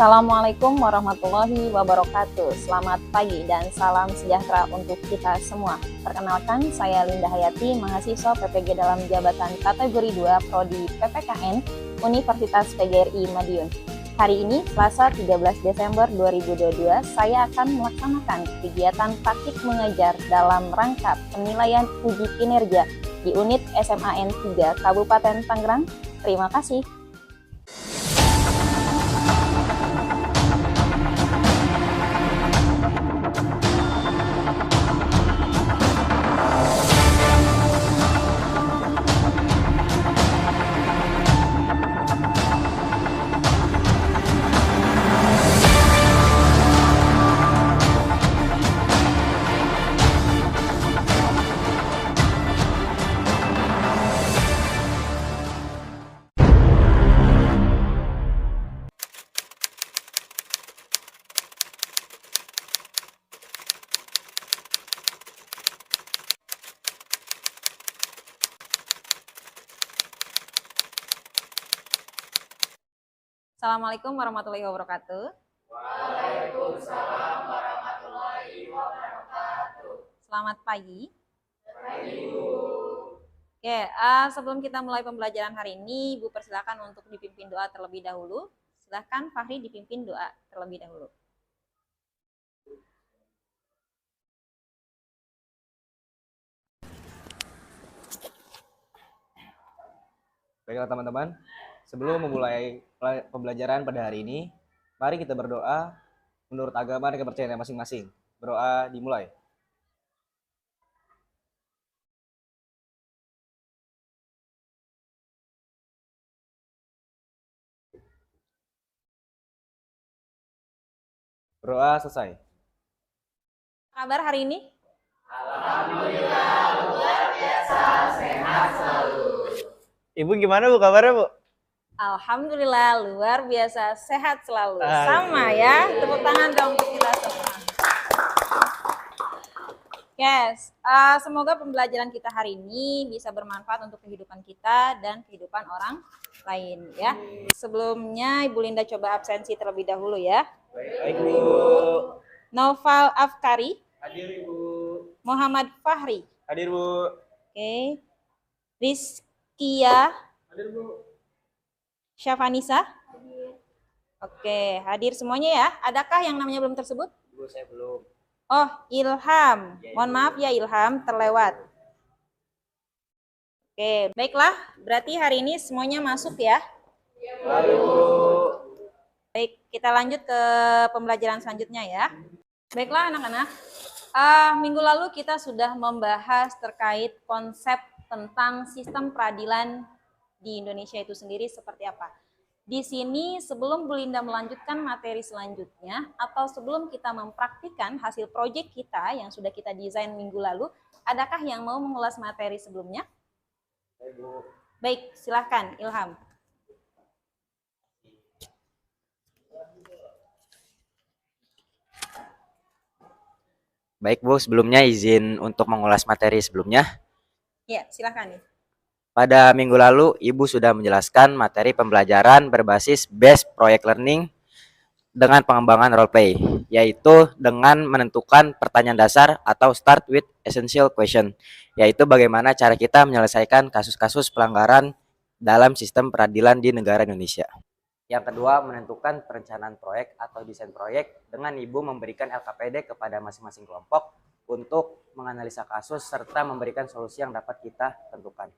Assalamualaikum warahmatullahi wabarakatuh. Selamat pagi dan salam sejahtera untuk kita semua. Perkenalkan, saya Linda Hayati, mahasiswa PPG dalam jabatan kategori 2 Prodi PPKN Universitas PGRI Madiun. Hari ini, Selasa 13 Desember 2022, saya akan melaksanakan kegiatan praktik mengajar dalam rangka penilaian uji kinerja di unit SMAN 3 Kabupaten Tangerang. Terima kasih. Assalamualaikum warahmatullahi wabarakatuh. Waalaikumsalam warahmatullahi wabarakatuh. Selamat pagi. Pagi, Bu. Oke, sebelum kita mulai pembelajaran hari ini, Ibu persilakan untuk dipimpin doa terlebih dahulu. Silakan Fahri dipimpin doa terlebih dahulu. Baiklah teman-teman, sebelum memulai pembelajaran pada hari ini, mari kita berdoa menurut agama dan kepercayaan masing-masing. Berdoa dimulai. Berdoa selesai. Kabar hari ini? Alhamdulillah, luar biasa, sehat selalu. Ibu gimana Bu kabarnya Bu? Alhamdulillah luar biasa, sehat selalu. Sama ya, tepuk tangan dong untuk kita semua. Yes, semoga pembelajaran kita hari ini bisa bermanfaat untuk kehidupan kita dan kehidupan orang lain ya. Sebelumnya Ibu Linda coba absensi terlebih dahulu ya. Baik Bu. Noval Afkari. Hadir Ibu. Muhammad Fahri. Hadir Bu. Oke. Rizkia. Hadir Bu. Syafanisa. Oke, hadir semuanya ya. Adakah yang namanya belum tersebut? Ibu saya belum. Oh, Ilham. Mohon maaf ya Ilham, terlewat. Oke, baiklah. Berarti hari ini semuanya masuk ya. Baik Bu. Baik, kita lanjut ke pembelajaran selanjutnya ya. Baiklah anak-anak. Minggu lalu kita sudah membahas terkait konsep tentang sistem peradilan di Indonesia itu sendiri seperti apa. Di sini sebelum Bu Linda melanjutkan materi selanjutnya atau sebelum kita mempraktikkan hasil proyek kita yang sudah kita desain minggu lalu, adakah yang mau mengulas materi sebelumnya? Baik, silakan Ilham. Baik Bu, sebelumnya izin untuk mengulas materi sebelumnya. Ya, silakan. Pada minggu lalu, Ibu sudah menjelaskan materi pembelajaran berbasis Based Project Learning dengan pengembangan role play, yaitu dengan menentukan pertanyaan dasar atau start with essential question, yaitu bagaimana cara kita menyelesaikan kasus-kasus pelanggaran dalam sistem peradilan di negara Indonesia. Yang kedua, menentukan perencanaan proyek atau desain proyek dengan Ibu memberikan LKPD kepada masing-masing kelompok untuk menganalisa kasus serta memberikan solusi yang dapat kita tentukan.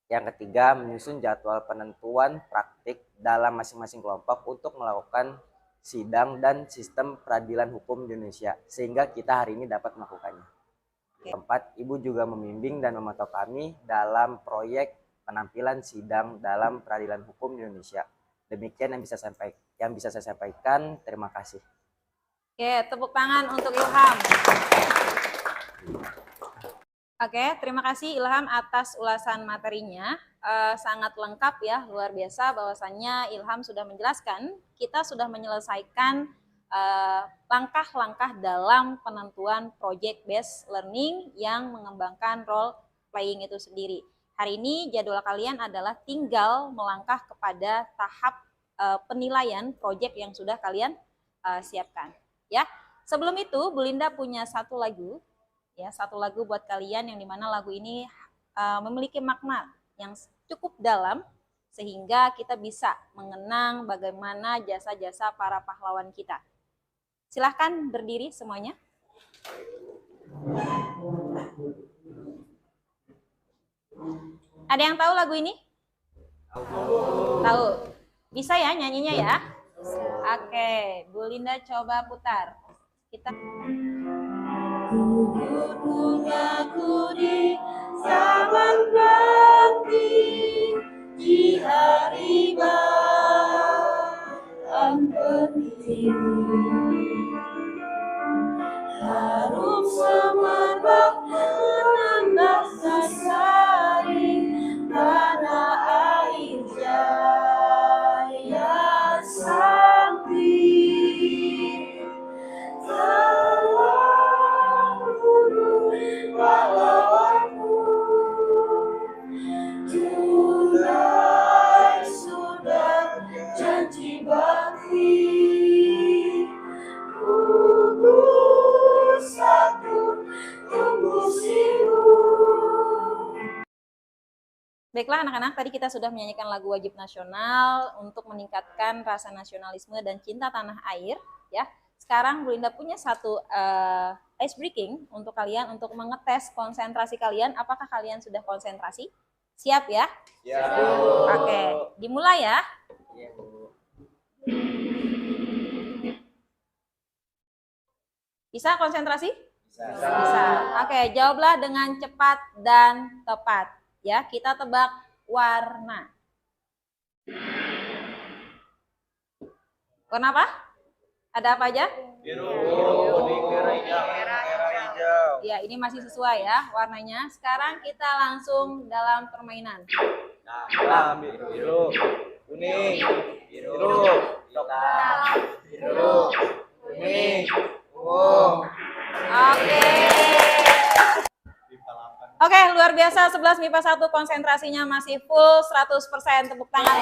Yang ketiga, menyusun jadwal penentuan praktik dalam masing-masing kelompok untuk melakukan sidang dan sistem peradilan hukum di Indonesia, sehingga kita hari ini dapat melakukannya. Keempat, Ibu juga membimbing dan memantau kami dalam proyek penampilan sidang dalam peradilan hukum di Indonesia. Demikian yang bisa saya sampaikan. Terima kasih. Oke, tepuk tangan untuk Ilham. Oke, terima kasih Ilham atas ulasan materinya. Sangat lengkap ya, luar biasa bahwasannya Ilham sudah menjelaskan, kita sudah menyelesaikan langkah-langkah dalam penentuan project based learning yang mengembangkan role playing itu sendiri. Hari ini jadwal kalian adalah tinggal melangkah kepada tahap penilaian proyek yang sudah kalian siapkan. Ya, sebelum itu Bu Linda punya satu lagu, ya, satu lagu buat kalian yang dimana lagu ini memiliki makna yang cukup dalam sehingga kita bisa mengenang bagaimana jasa-jasa para pahlawan kita. Silahkan berdiri semuanya. Ada yang tahu lagu ini? Tahu. Bisa ya nyanyinya ya? Oke, Bu Linda coba putar. Kita bungaku di zaman bakti di hari malam pertiwi. Harum semerbak menambah sari tanah air jaya sakti. Telah bunuh pahlawanmu, tunai sudah janji bakti. Baiklah anak-anak, tadi kita sudah menyanyikan lagu wajib nasional untuk meningkatkan rasa nasionalisme dan cinta tanah air. Ya, sekarang Bu Linda punya satu ice breaking untuk kalian untuk mengetes konsentrasi kalian. Apakah kalian sudah konsentrasi? Siap ya? Ya. Oke, dimulai ya. Bisa konsentrasi? Bisa. Oke, jawablah dengan cepat dan tepat. Ya, kita tebak warna. Warna apa? Ada apa aja? Biru, kuning, merah, hijau. Ya, ini masih sesuai ya warnanya. Sekarang kita langsung dalam permainan. Nah, biru, kuning, biru, coklat, biru, kuning, ungu. Oke, luar biasa 11 MIPA 1 konsentrasinya masih full 100%. Tepuk tangan.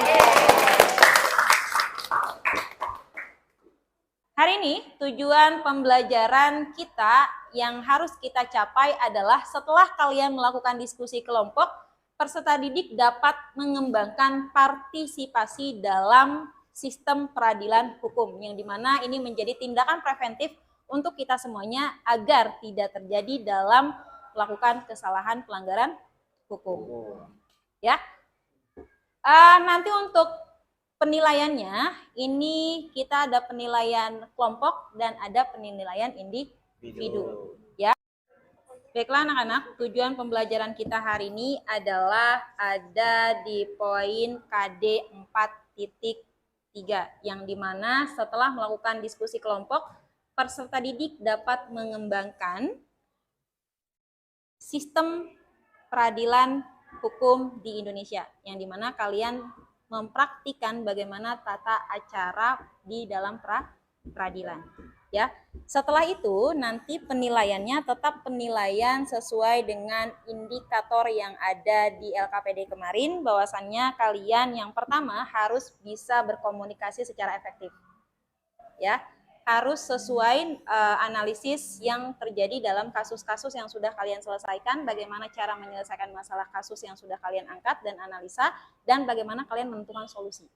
Hari ini tujuan pembelajaran kita yang harus kita capai adalah setelah kalian melakukan diskusi kelompok, peserta didik dapat mengembangkan partisipasi dalam sistem peradilan hukum, yang dimana ini menjadi tindakan preventif untuk kita semuanya agar tidak terjadi dalam melakukan kesalahan pelanggaran hukum. Ya, nanti untuk penilaiannya ini kita ada penilaian kelompok dan ada penilaian individu. Ya, baiklah anak-anak, tujuan pembelajaran kita hari ini adalah ada di poin KD 4.3 yang dimana setelah melakukan diskusi kelompok, peserta didik dapat mengembangkan sistem peradilan hukum di Indonesia, yang dimana kalian mempraktikkan bagaimana tata acara di dalam peradilan. Ya, setelah itu nanti penilaiannya tetap penilaian sesuai dengan indikator yang ada di LKPD kemarin, bahwasannya kalian yang pertama harus bisa berkomunikasi secara efektif. Ya, harus sesuai analisis yang terjadi dalam kasus-kasus yang sudah kalian selesaikan, bagaimana cara menyelesaikan masalah kasus yang sudah kalian angkat dan analisa, dan bagaimana kalian menentukan solusi.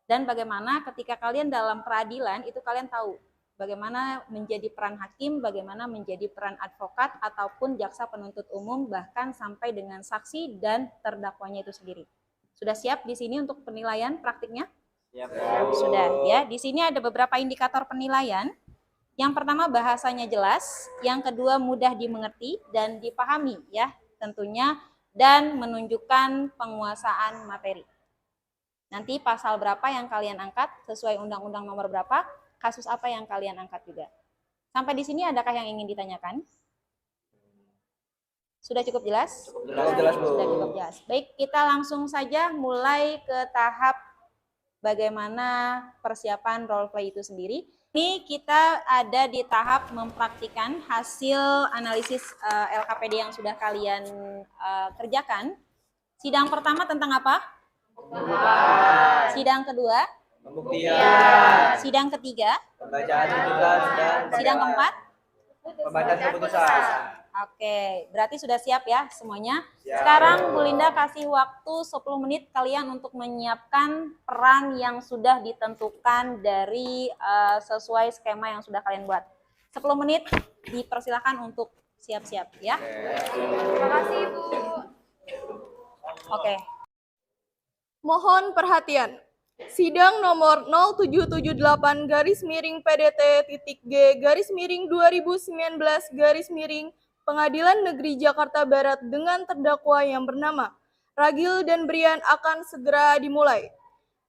Dan bagaimana ketika kalian dalam peradilan itu kalian tahu bagaimana menjadi peran hakim, bagaimana menjadi peran advokat ataupun jaksa penuntut umum, bahkan sampai dengan saksi dan terdakwanya itu sendiri. Sudah siap di sini untuk penilaian praktiknya? Sudah ya. Di sini ada beberapa indikator penilaian. Yang pertama bahasanya jelas, yang kedua mudah dimengerti dan dipahami ya tentunya, dan menunjukkan penguasaan materi. Nanti pasal berapa yang kalian angkat sesuai undang-undang nomor berapa, kasus apa yang kalian angkat juga. Sampai di sini adakah yang ingin ditanyakan? Sudah cukup jelas? Jelas, Bu. Sudah cukup jelas. Baik, kita langsung saja mulai ke tahap bagaimana persiapan role play itu sendiri. Ini kita ada di tahap mempraktikkan hasil analisis LKPD yang sudah kalian kerjakan. Sidang pertama tentang apa? Sidang kedua? Pembuktian. Sidang ketiga, Pembacaan tuntutan dan sidang keempat. pembacaan keputusan. Oke, berarti sudah siap ya semuanya. Sekarang Bu Linda kasih waktu 10 menit kalian untuk menyiapkan peran yang sudah ditentukan dari sesuai skema yang sudah kalian buat. 10 menit dipersilakan untuk siap-siap ya. Terima kasih, Bu. Oke. Mohon perhatian. Sidang nomor 0778-G-2019 Pengadilan Negeri Jakarta Barat dengan terdakwa yang bernama Ragil dan Brian akan segera dimulai.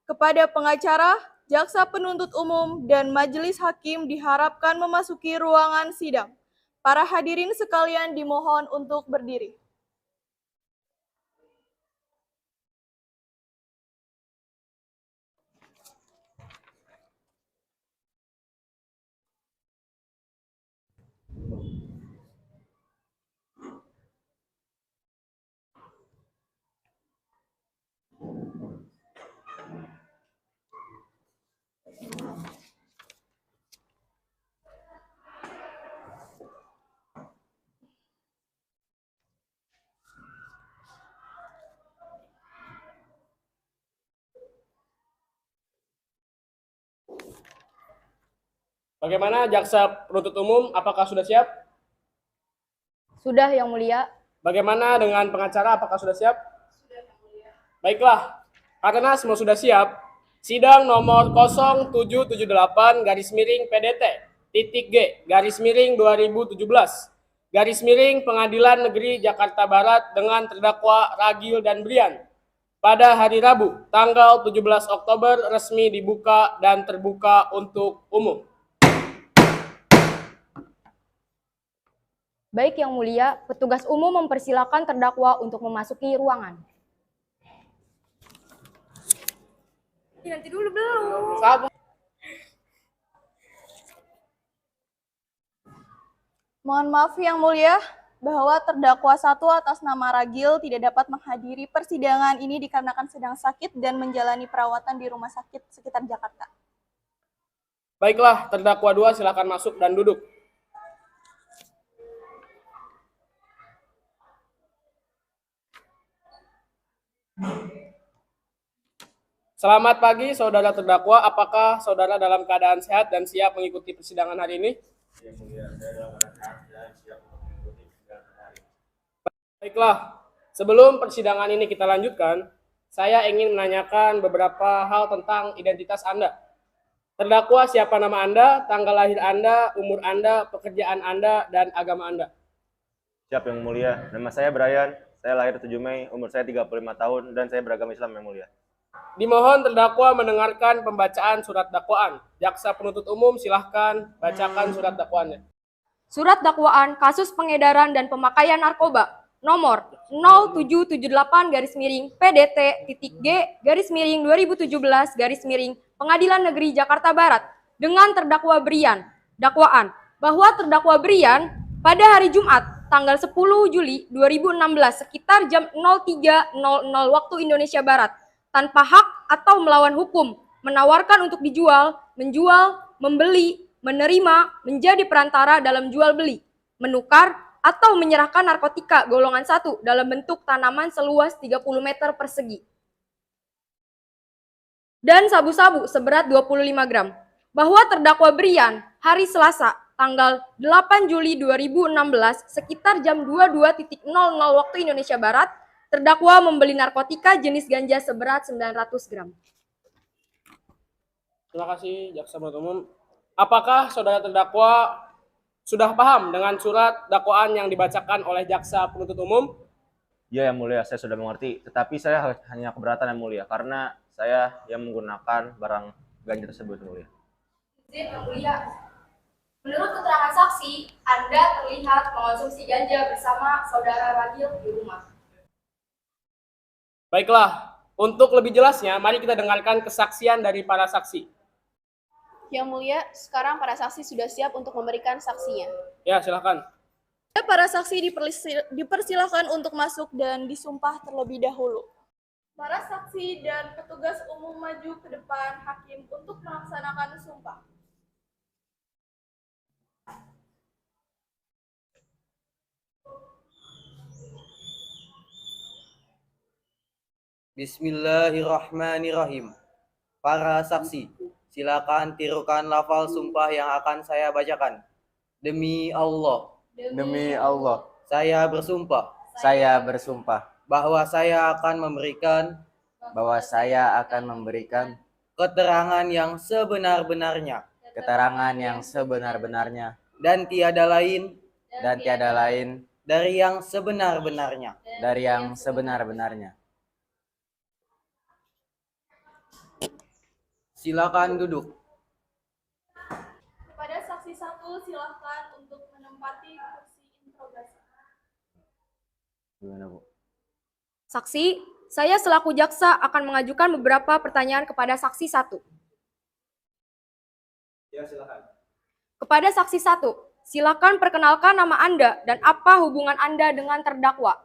Kepada pengacara, jaksa penuntut umum, dan majelis hakim diharapkan memasuki ruangan sidang. Para hadirin sekalian dimohon untuk berdiri. Bagaimana jaksa penuntut umum, apakah sudah siap? Sudah, Yang Mulia. Bagaimana dengan pengacara, apakah sudah siap? Sudah, Yang Mulia. Baiklah, karena semua sudah siap, sidang nomor 0778-G-2017 Pengadilan Negeri Jakarta Barat dengan terdakwa Ragil dan Brian pada hari Rabu, tanggal 17 Oktober resmi dibuka dan terbuka untuk umum. Baik, Yang Mulia, petugas umum mempersilakan terdakwa untuk memasuki ruangan. Nanti dulu belum. Sabar. Mohon maaf Yang Mulia, bahwa terdakwa 1 atas nama Ragil tidak dapat menghadiri persidangan ini dikarenakan sedang sakit dan menjalani perawatan di rumah sakit sekitar Jakarta. Baiklah, terdakwa 2 silakan masuk dan duduk. Selamat pagi, saudara terdakwa. Apakah saudara dalam keadaan sehat dan siap mengikuti persidangan hari ini? Baiklah, sebelum persidangan ini kita lanjutkan, saya ingin menanyakan beberapa hal tentang identitas Anda. Terdakwa, siapa nama Anda, tanggal lahir Anda, umur Anda, pekerjaan Anda, dan agama Anda? Siap Yang Mulia, nama saya Brian, saya lahir 7 Mei, umur saya 35 tahun, dan saya beragama Islam Yang Mulia. Dimohon terdakwa mendengarkan pembacaan surat dakwaan. Jaksa penuntut umum silahkan bacakan surat dakwaannya. Surat dakwaan kasus pengedaran dan pemakaian narkoba nomor 0778-PDT-G-2017 Pengadilan Negeri Jakarta Barat dengan terdakwa Brian. Dakwaan bahwa terdakwa Brian pada hari Jumat tanggal 10 Juli 2016 sekitar jam 03.00 waktu Indonesia Barat tanpa hak atau melawan hukum menawarkan untuk dijual, menjual, membeli, menerima, menjadi perantara dalam jual beli, menukar, atau menyerahkan narkotika golongan 1 dalam bentuk tanaman seluas 30 meter persegi. Dan sabu-sabu seberat 25 gram. Bahwa terdakwa Brian hari Selasa tanggal 8 Juli 2016 sekitar jam 22.00 waktu Indonesia Barat, terdakwa membeli narkotika jenis ganja seberat 900 gram. Terima kasih, jaksa penuntut umum. Apakah saudara terdakwa sudah paham dengan surat dakwaan yang dibacakan oleh jaksa penuntut umum? Ya Yang Mulia, saya sudah mengerti, tetapi saya hanya keberatan Yang Mulia, karena saya yang menggunakan barang ganja tersebut Yang Mulia. Izin Yang Mulia, menurut keterangan saksi, Anda terlihat mengonsumsi ganja bersama saudara Ragil di rumah. Baiklah, untuk lebih jelasnya, mari kita dengarkan kesaksian dari para saksi. Yang Mulia, sekarang para saksi sudah siap untuk memberikan saksinya. Ya, silakan. Para saksi dipersilakan untuk masuk dan disumpah terlebih dahulu. Para saksi dan petugas umum maju ke depan hakim untuk melaksanakan sumpah. Bismillahirrahmanirrahim. Para saksi, silakan tirukan lafal sumpah yang akan saya bacakan. Demi Allah, Demi Allah, saya bersumpah saya bersumpah bahwa saya akan memberikan bahwa saya akan memberikan keterangan yang sebenar-benarnya keterangan yang sebenar-benarnya dan tiada lain dari yang sebenar-benarnya. Silakan duduk. Kepada saksi 1, silakan untuk menempati kursi interogasi. Gimana, Bu? Saksi, saya selaku jaksa akan mengajukan beberapa pertanyaan kepada saksi 1. Ya, silakan. Kepada saksi 1, silakan perkenalkan nama Anda dan apa hubungan Anda dengan terdakwa.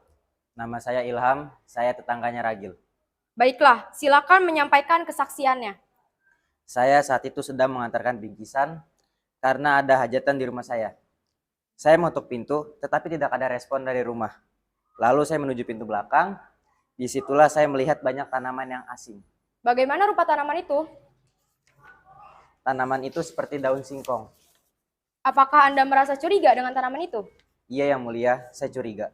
Nama saya Ilham, saya tetangganya Ragil. Baiklah, silakan menyampaikan kesaksiannya. Saya saat itu sedang mengantarkan bingkisan karena ada hajatan di rumah saya. Saya mengetuk pintu, tetapi tidak ada respon dari rumah. Lalu saya menuju pintu belakang. Disitulah saya melihat banyak tanaman yang asing. Bagaimana rupa tanaman itu? Tanaman itu seperti daun singkong. Apakah Anda merasa curiga dengan tanaman itu? Iya, Yang Mulia, saya curiga.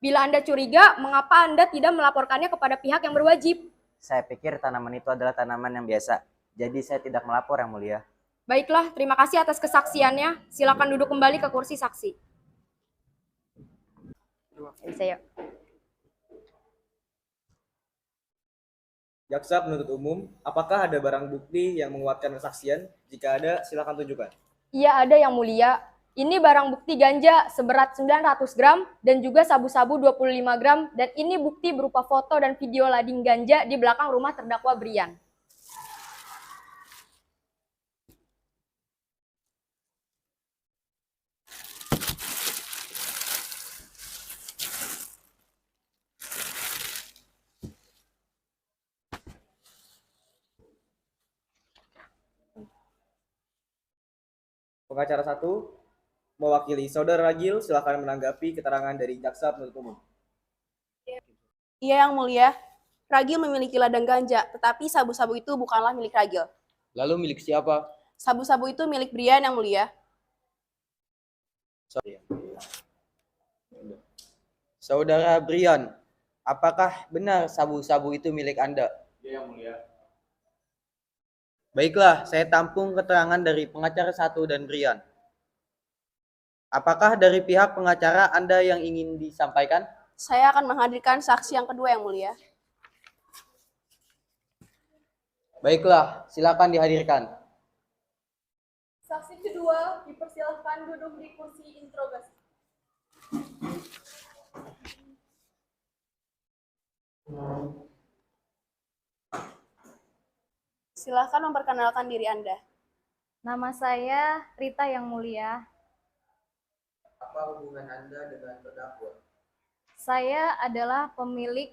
Bila Anda curiga, mengapa Anda tidak melaporkannya kepada pihak yang berwajib? Saya pikir tanaman itu adalah tanaman yang biasa. Jadi saya tidak melapor, Yang Mulia. Baiklah, terima kasih atas kesaksiannya. Silakan duduk kembali ke kursi saksi. Saya. Jaksa penuntut umum, apakah ada barang bukti yang menguatkan kesaksian? Jika ada, silakan tunjukkan. Iya ada Yang Mulia. Ini barang bukti ganja seberat 900 gram dan juga sabu-sabu 25 gram. Dan ini bukti berupa foto dan video lading ganja di belakang rumah terdakwa Brian. Pengacara 1, mewakili Saudara Ragil, silakan menanggapi keterangan dari jaksa penuntut umum. Iya, Yang Mulia. Ragil memiliki ladang ganja, tetapi sabu-sabu itu bukanlah milik Ragil. Lalu milik siapa? Sabu-sabu itu milik Brian, Yang Mulia. Saudara Brian, apakah benar sabu-sabu itu milik Anda? Iya, Yang Mulia. Baiklah, saya tampung keterangan dari pengacara 1 dan Brian. Apakah dari pihak pengacara Anda yang ingin disampaikan? Saya akan menghadirkan saksi yang kedua, Yang Mulia. Baiklah, silakan dihadirkan. Saksi kedua dipersilahkan duduk di kursi interogasi. Silakan memperkenalkan diri Anda. Nama saya Rita Yang Mulia. Apa hubungan Anda dengan terdakwa? Saya adalah pemilik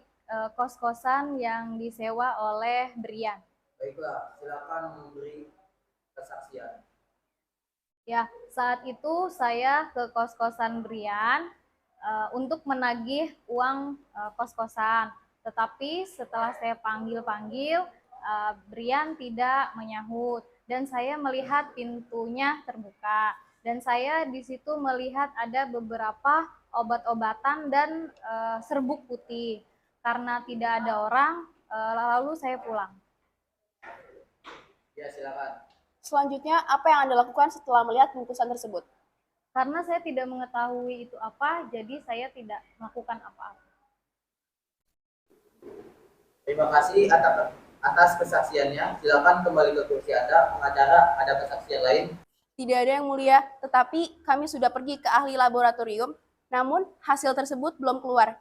kos-kosan yang disewa oleh Brian. Baiklah, silakan memberi kesaksian. Ya, saat itu saya ke kos-kosan Brian untuk menagih uang kos-kosan. Tetapi setelah saya panggil-panggil, Brian tidak menyahut dan saya melihat pintunya terbuka. Dan saya di situ melihat ada beberapa obat-obatan dan serbuk putih. Karena tidak ada orang, lalu saya pulang. Ya, silakan. Selanjutnya, apa yang Anda lakukan setelah melihat bungkusan tersebut? Karena saya tidak mengetahui itu apa, jadi saya tidak melakukan apa-apa. Terima kasih atas kesaksiannya. Silakan kembali ke kursi Anda. Pengacara, ada kesaksian lain? Tidak ada, Yang Mulia, tetapi kami sudah pergi ke ahli laboratorium, namun hasil tersebut belum keluar.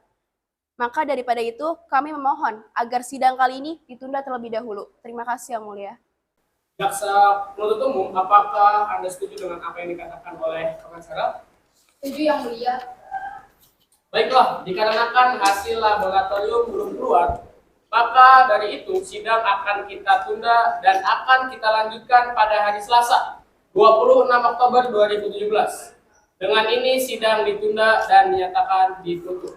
Maka daripada itu, kami memohon agar sidang kali ini ditunda terlebih dahulu. Terima kasih, Yang Mulia. Jaksa penuntut umum, apakah Anda setuju dengan apa yang dikatakan oleh pengacara? Setuju Yang Mulia. Baiklah, dikarenakan hasil laboratorium belum keluar, Maka dari itu sidang akan kita tunda dan akan kita lanjutkan pada hari Selasa 26 Oktober 2017. Dengan ini sidang ditunda dan dinyatakan ditutup.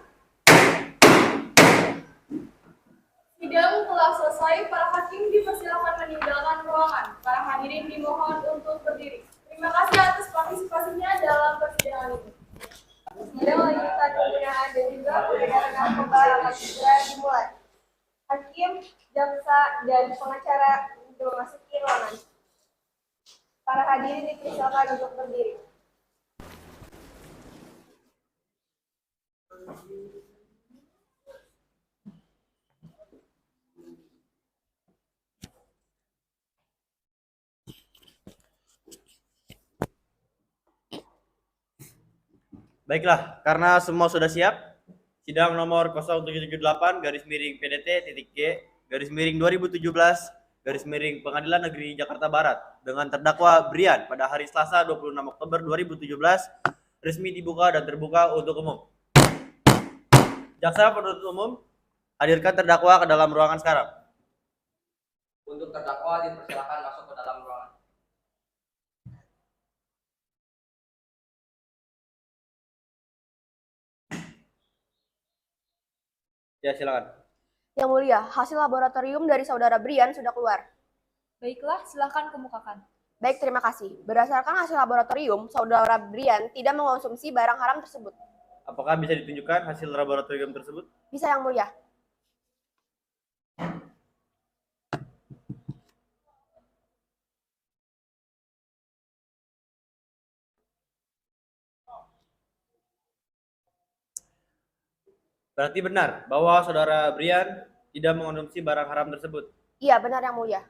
Sidang telah selesai, para hakim dipersilakan meninggalkan ruangan. Para hadirin dimohon untuk berdiri. Terima kasih atas partisipasinya dalam persidangan ini. Sidang lanjutan pembinaan dan juga peredaran narkoba akan segera dimulai. Hakim, jaksa, dan pengacara untuk memasuki ruangan. Para hadirin dipersilakan untuk berdiri. Baiklah, karena semua sudah siap, sidang nomor 0778 garis miring PDT titik G garis miring 2017 garis miring Pengadilan Negeri Jakarta Barat dengan terdakwa Brian pada hari Selasa 26 Oktober 2017 resmi dibuka dan terbuka untuk umum. Jaksa penuntut umum, hadirkan terdakwa ke dalam ruangan sekarang. Untuk terdakwa dipersilakan masuk ke dalam ruangan. Ya, silakan. Yang mulia, hasil laboratorium dari saudara Brian sudah keluar. Baiklah, silakan kemukakan. Baik, terima kasih. Berdasarkan hasil laboratorium, saudara Brian tidak mengonsumsi barang haram tersebut. Apakah bisa ditunjukkan hasil laboratorium tersebut? Bisa, yang mulia. Berarti benar bahwa saudara Brian tidak mengonsumsi barang haram tersebut. Iya, benar, yang mulia.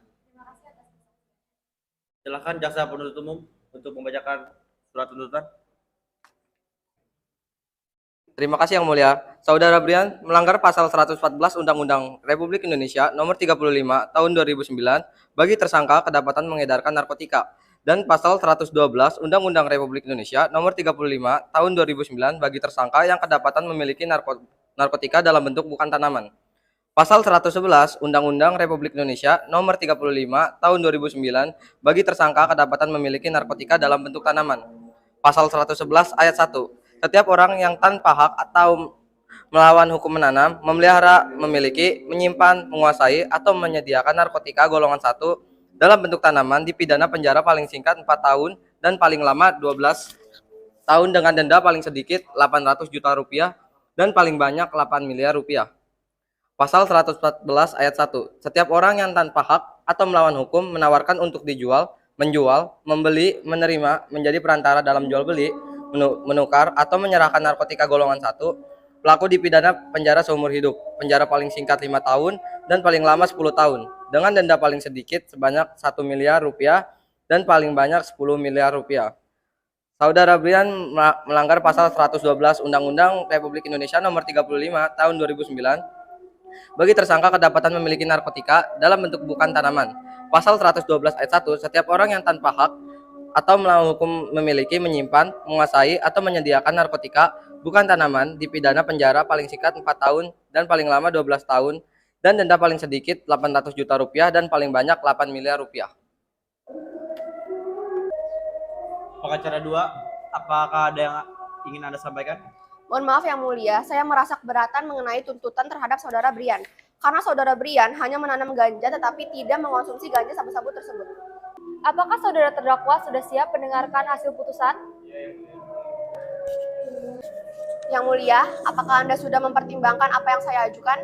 Silakan jaksa penuntut umum untuk membacakan surat tuntutan. Terima kasih Yang Mulia. Saudara Brian melanggar pasal 114 Undang-Undang Republik Indonesia Nomor 35 Tahun 2009 bagi tersangka kedapatan mengedarkan narkotika dan pasal 112 Undang-Undang Republik Indonesia Nomor 35 Tahun 2009 bagi tersangka yang kedapatan memiliki narkotika dalam bentuk bukan tanaman. Pasal 111 Undang-Undang Republik Indonesia Nomor 35 Tahun 2009 bagi tersangka kedapatan memiliki narkotika dalam bentuk tanaman. Pasal 111 ayat 1. Setiap orang yang tanpa hak atau melawan hukum menanam, memelihara, memiliki, menyimpan, menguasai, atau menyediakan narkotika golongan 1 dalam bentuk tanaman dipidana penjara paling singkat 4 tahun dan paling lama 12 tahun dengan denda paling sedikit 800 juta rupiah dan paling banyak 8 miliar rupiah. Pasal 114 ayat 1. Setiap orang yang tanpa hak atau melawan hukum menawarkan untuk dijual, menjual, membeli, menerima, menjadi perantara dalam jual beli, menukar atau menyerahkan narkotika golongan 1, pelaku dipidana penjara seumur hidup, penjara paling singkat 5 tahun dan paling lama 10 tahun, dengan denda paling sedikit sebanyak 1 miliar rupiah dan paling banyak 10 miliar rupiah. Saudara Brian melanggar pasal 112 Undang-Undang Republik Indonesia Nomor 35 Tahun 2009 bagi tersangka kedapatan memiliki narkotika dalam bentuk bukan tanaman. Pasal 112 ayat 1, setiap orang yang tanpa hak atau melawan hukum memiliki, menyimpan, menguasai, atau menyediakan narkotika bukan tanaman dipidana penjara paling singkat 4 tahun dan paling lama 12 tahun dan denda paling sedikit 800 juta rupiah dan paling banyak 8 miliar rupiah. Pengacara 2, apakah ada yang ingin Anda sampaikan? Mohon maaf Yang Mulia, saya merasa keberatan mengenai tuntutan terhadap saudara Brian. Karena saudara Brian hanya menanam ganja tetapi tidak mengonsumsi ganja sabu-sabu tersebut. Apakah saudara terdakwa sudah siap mendengarkan hasil putusan? Yang Mulia, apakah Anda sudah mempertimbangkan apa yang saya ajukan?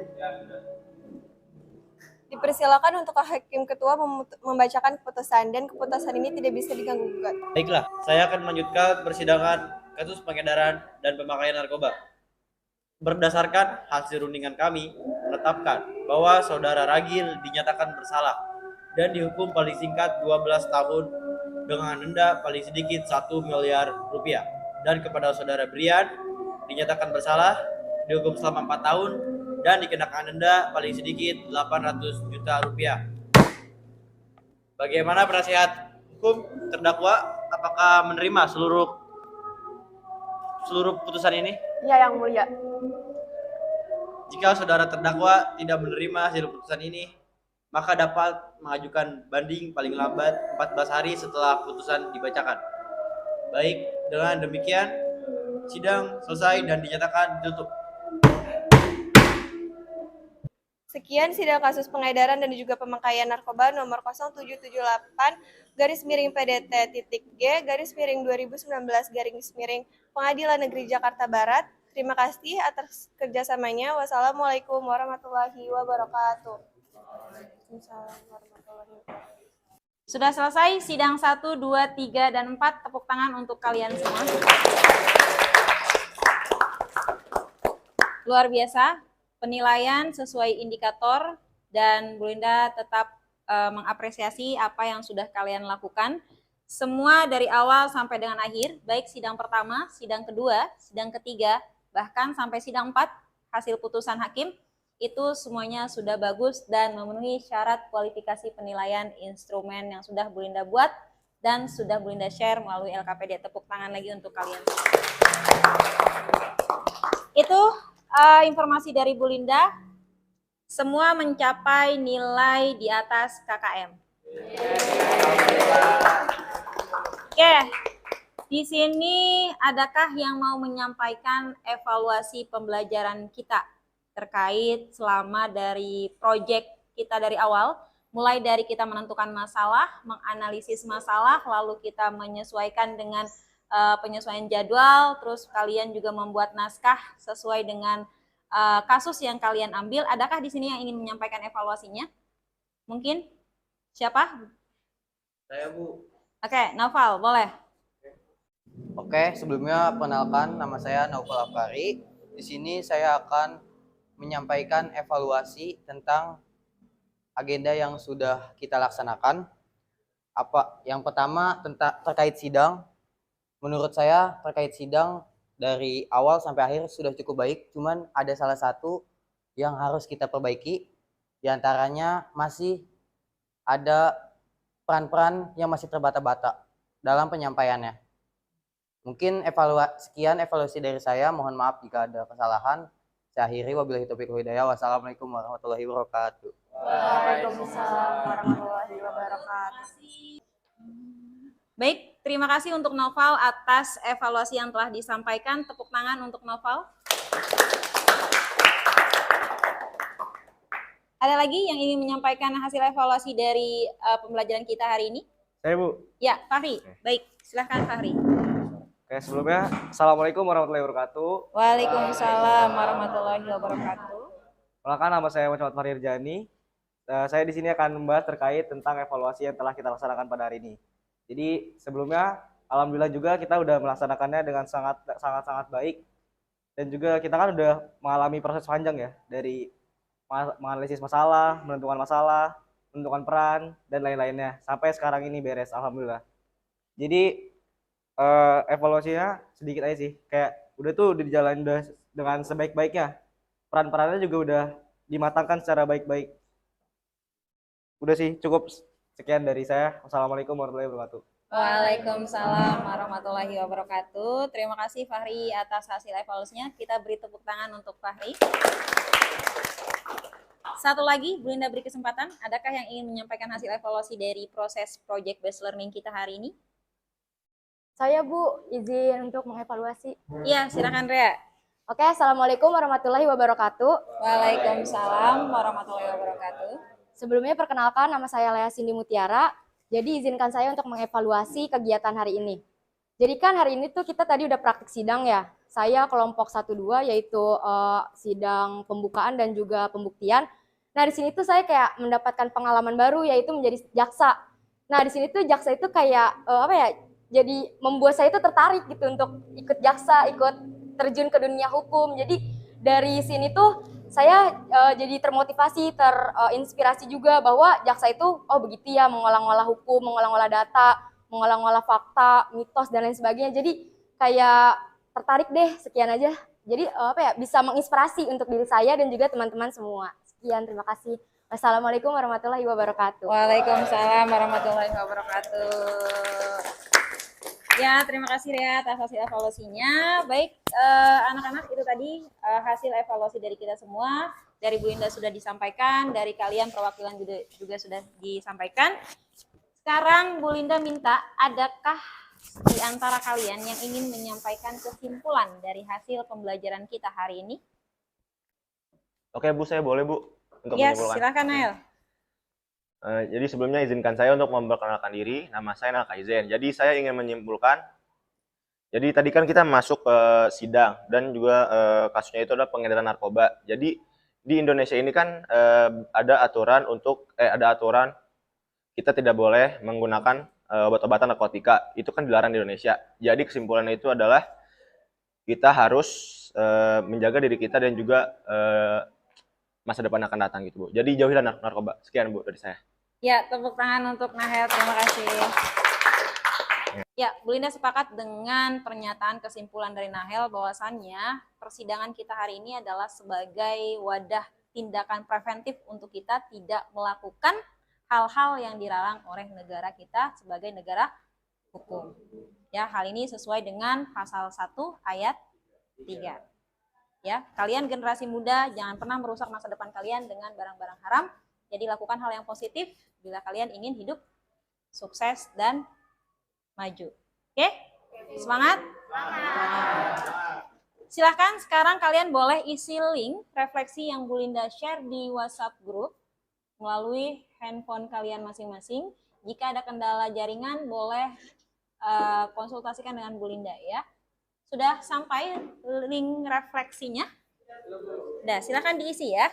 Dipersilakan untuk Hakim Ketua membacakan keputusan dan keputusan ini tidak bisa diganggu-gugat. Baiklah, saya akan melanjutkan persidangan kasus pengedaran dan pemakaian narkoba. Berdasarkan hasil rundingan kami, menetapkan bahwa saudara Ragil dinyatakan bersalah dan dihukum paling singkat 12 tahun dengan denda paling sedikit 1 miliar rupiah. Dan kepada saudara Brian dinyatakan bersalah, dihukum selama 4 tahun dan dikenakan denda paling sedikit 800 juta rupiah. Bagaimana penasihat hukum terdakwa? Apakah menerima seluruh putusan ini? Ya, Yang Mulia. Jika saudara terdakwa tidak menerima hasil putusan ini, maka dapat mengajukan banding paling lambat 14 hari setelah putusan dibacakan. Baik, dengan demikian sidang selesai dan dinyatakan ditutup. Sekian sidang kasus pengedaran dan juga pemakaian narkoba nomor 0778-PDT.G/2019 Pengadilan Negeri Jakarta Barat. Terima kasih atas kerjasamanya. Wassalamualaikum warahmatullahi wabarakatuh. Sudah selesai sidang 1, 2, 3, dan 4. Tepuk tangan untuk kalian semua. Luar biasa. Penilaian sesuai indikator dan Bu Linda tetap mengapresiasi apa yang sudah kalian lakukan. Semua dari awal sampai dengan akhir, baik sidang pertama, sidang kedua, sidang ketiga, bahkan sampai sidang 4, hasil putusan hakim, itu semuanya sudah bagus dan memenuhi syarat kualifikasi penilaian instrumen yang sudah Bu Linda buat dan sudah Bu Linda share melalui LKPD. Tepuk tangan lagi untuk kalian. Itu informasi dari Bu Linda, semua mencapai nilai di atas KKM. Oke, di sini adakah yang mau menyampaikan evaluasi pembelajaran kita terkait selama dari proyek kita dari awal, mulai dari kita menentukan masalah, menganalisis masalah, lalu kita menyesuaikan dengan penyesuaian jadwal, terus kalian juga membuat naskah sesuai dengan kasus yang kalian ambil. Adakah di sini yang ingin menyampaikan evaluasinya? Mungkin? Siapa? Saya, Bu. Oke, Naufal, boleh. Oke, sebelumnya perkenalkan, nama saya Naufal Afkari. Di sini saya akan menyampaikan evaluasi tentang agenda yang sudah kita laksanakan. Yang pertama terkait sidang. Menurut saya terkait sidang dari awal sampai akhir sudah cukup baik, cuman ada salah satu yang harus kita perbaiki. Di antaranya masih ada peran-peran yang masih terbata-bata dalam penyampaiannya. Mungkin sekian evaluasi dari saya, mohon maaf jika ada kesalahan. Saya akhiri, wabillahi taufiq wal hidayah. Wassalamualaikum warahmatullahi wabarakatuh. Waalaikumsalam warahmatullahi wabarakatuh. Baik, terima kasih untuk Naufal atas evaluasi yang telah disampaikan. Tepuk tangan untuk Naufal. Ada lagi yang ingin menyampaikan hasil evaluasi dari pembelajaran kita hari ini? Saya, Bu. Ya, Fahri. Baik, silahkan Fahri. Oke, sebelumnya Assalamualaikum warahmatullahi wabarakatuh. Waalaikumsalam warahmatullahi wabarakatuh. Perkenalkan, nama saya Muhammad Fahri Irjani. Saya di sini akan membahas terkait tentang evaluasi yang telah kita laksanakan pada hari ini. Jadi sebelumnya alhamdulillah juga kita udah melaksanakannya dengan sangat baik, dan juga kita kan udah mengalami proses panjang ya, dari menganalisis masalah, menentukan peran dan lain-lainnya sampai sekarang ini beres alhamdulillah. Jadi evaluasinya sedikit aja sih, kayak udah tuh dijalanin dengan sebaik-baiknya, peran-perannya juga udah dimatangkan secara baik-baik. Udah sih, cukup. Sekian dari saya. Wassalamualaikum warahmatullahi wabarakatuh. Waalaikumsalam warahmatullahi wabarakatuh. Terima kasih Fahri atas hasil evaluasinya. Kita beri tepuk tangan untuk Fahri. Satu lagi, Bu Linda beri kesempatan. Adakah yang ingin menyampaikan hasil evaluasi dari proses project based learning kita hari ini? Saya, Bu, izin untuk mengevaluasi. Iya, silakan Rea. Oke, Assalamualaikum warahmatullahi wabarakatuh. Waalaikumsalam warahmatullahi wabarakatuh. Sebelumnya perkenalkan, nama saya Lea Cindy Mutiara. Jadi izinkan saya untuk mengevaluasi kegiatan hari ini. Jadi kan hari ini tuh kita tadi udah praktik sidang ya. Saya kelompok 1-2 yaitu sidang pembukaan dan juga pembuktian. Nah di sini tuh saya kayak mendapatkan pengalaman baru yaitu menjadi jaksa. Nah di sini tuh jaksa itu kayak jadi membuat saya itu tertarik gitu untuk ikut jaksa, ikut terjun ke dunia hukum. Jadi dari sini tuh saya jadi termotivasi, terinspirasi juga bahwa jaksa itu begitu ya, mengolah-ngolah hukum, mengolah-ngolah data, mengolah-ngolah fakta, mitos dan lain sebagainya. Jadi kayak tertarik deh, sekian aja. Jadi bisa menginspirasi untuk diri saya dan juga teman-teman semua. Sekian, terima kasih. Wassalamualaikum warahmatullahi wabarakatuh. Waalaikumsalam warahmatullahi wabarakatuh. Ya, terima kasih ya atas hasil evaluasinya. Baik, anak-anak, itu tadi hasil evaluasi dari kita semua. Dari Bu Linda sudah disampaikan, dari kalian perwakilan juga sudah disampaikan. Sekarang Bu Linda minta, adakah di antara kalian yang ingin menyampaikan kesimpulan dari hasil pembelajaran kita hari ini? Oke Bu, saya boleh Bu untuk Yes, menyimpulkan. silakan Nael. Jadi sebelumnya izinkan saya untuk memperkenalkan diri. Nama saya Nael Kaizen. Jadi saya ingin menyimpulkan. Jadi tadi kan kita masuk ke sidang dan juga kasusnya itu adalah pengedaran narkoba. Jadi di Indonesia ini kan ada aturan kita tidak boleh menggunakan obat-obatan narkotika. Itu kan dilarang di Indonesia. Jadi kesimpulannya itu adalah kita harus menjaga diri kita dan juga masa depan akan datang gitu Bu. Jadi jauhilah narkoba. Sekian Bu dari saya. Ya, tepuk tangan untuk Nahel. Terima kasih. Ya, Bu Linda sepakat dengan pernyataan kesimpulan dari Nahel bahwasannya persidangan kita hari ini adalah sebagai wadah tindakan preventif untuk kita tidak melakukan hal-hal yang dilarang oleh negara kita sebagai negara hukum. Ya, hal ini sesuai dengan pasal 1 ayat 3. Ya, kalian generasi muda jangan pernah merusak masa depan kalian dengan barang-barang haram. Jadi lakukan hal yang positif bila kalian ingin hidup sukses dan maju. Oke? Semangat? Silahkan sekarang kalian boleh isi link refleksi yang Bu Linda share di WhatsApp group melalui handphone kalian masing-masing. Jika ada kendala jaringan boleh konsultasikan dengan Bu Linda ya. Sudah sampai link refleksinya? Sudah, silahkan diisi ya.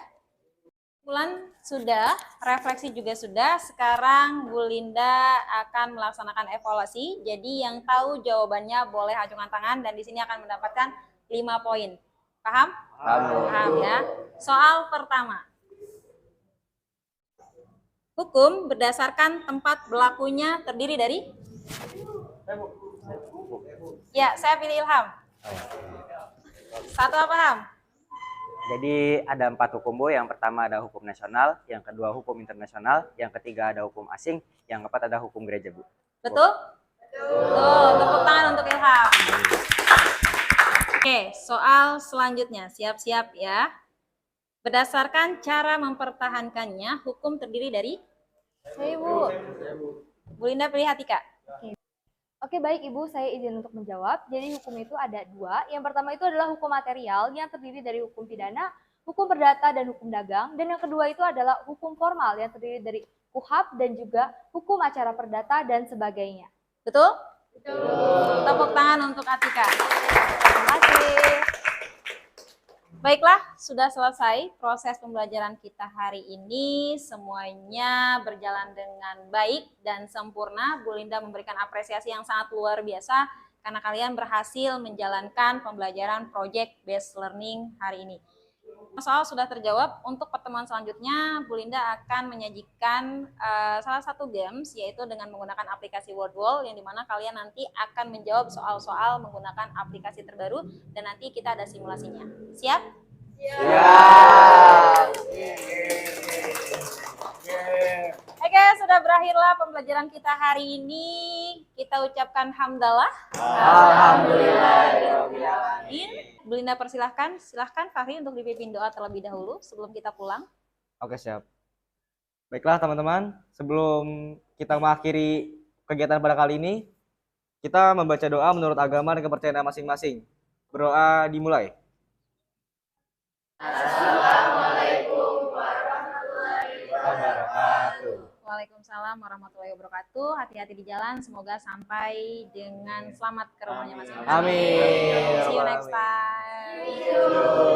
Bulan sudah, refleksi juga sudah. Sekarang Bu Linda akan melaksanakan evaluasi. Jadi yang tahu jawabannya boleh acungkan tangan dan di sini akan mendapatkan 5 poin. Paham? Paham ya. Soal pertama. Hukum berdasarkan tempat berlakunya terdiri dari? Ya, saya pilih Ilham. Satu apa Ham? Jadi ada 4 hukum Bu. Yang pertama ada hukum nasional, yang kedua hukum internasional, yang ketiga ada hukum asing, yang keempat ada hukum gereja Bu. Betul? Betul. Tepuk tangan untuk Ilham. Oke, soal selanjutnya. Siap-siap ya. Berdasarkan cara mempertahankannya, hukum terdiri dari? Saya Bu. Bu Linda pilih Hatika. Oke, baik Ibu, saya izin untuk menjawab. Jadi hukum itu ada 2. Yang pertama itu adalah hukum material yang terdiri dari hukum pidana, hukum perdata, dan hukum dagang. Dan yang kedua itu adalah hukum formal yang terdiri dari KUHP dan juga hukum acara perdata dan sebagainya. Betul? Betul. Tepuk tangan untuk Atika. Terima kasih. Baiklah, sudah selesai proses pembelajaran kita hari ini. Semuanya berjalan dengan baik dan sempurna. Bu Linda memberikan apresiasi yang sangat luar biasa karena kalian berhasil menjalankan pembelajaran project based learning hari ini. Soal sudah terjawab. Untuk pertemuan selanjutnya, Bu Linda akan menyajikan salah satu games, yaitu dengan menggunakan aplikasi Wordwall, yang dimana kalian nanti akan menjawab soal-soal menggunakan aplikasi terbaru, dan nanti kita ada simulasinya. Siap? Siap! Oke, sudah berakhirlah pembelajaran kita hari ini. Kita ucapkan hamdalah. Alhamdulillahirobbilalamin. Bu Linda persilahkan, Fahri untuk dipimpin doa terlebih dahulu sebelum kita pulang. Oke, siap. Baiklah teman-teman, sebelum kita mengakhiri kegiatan pada kali ini, kita membaca doa menurut agama dan kepercayaan masing-masing. Berdoa dimulai. Assalamualaikum warahmatullahi wabarakatuh. Waalaikumsalam warahmatullahi wabarakatuh. Hati-hati di jalan, semoga sampai dengan selamat ke rumahnya masing-masing. Amin. See you next time.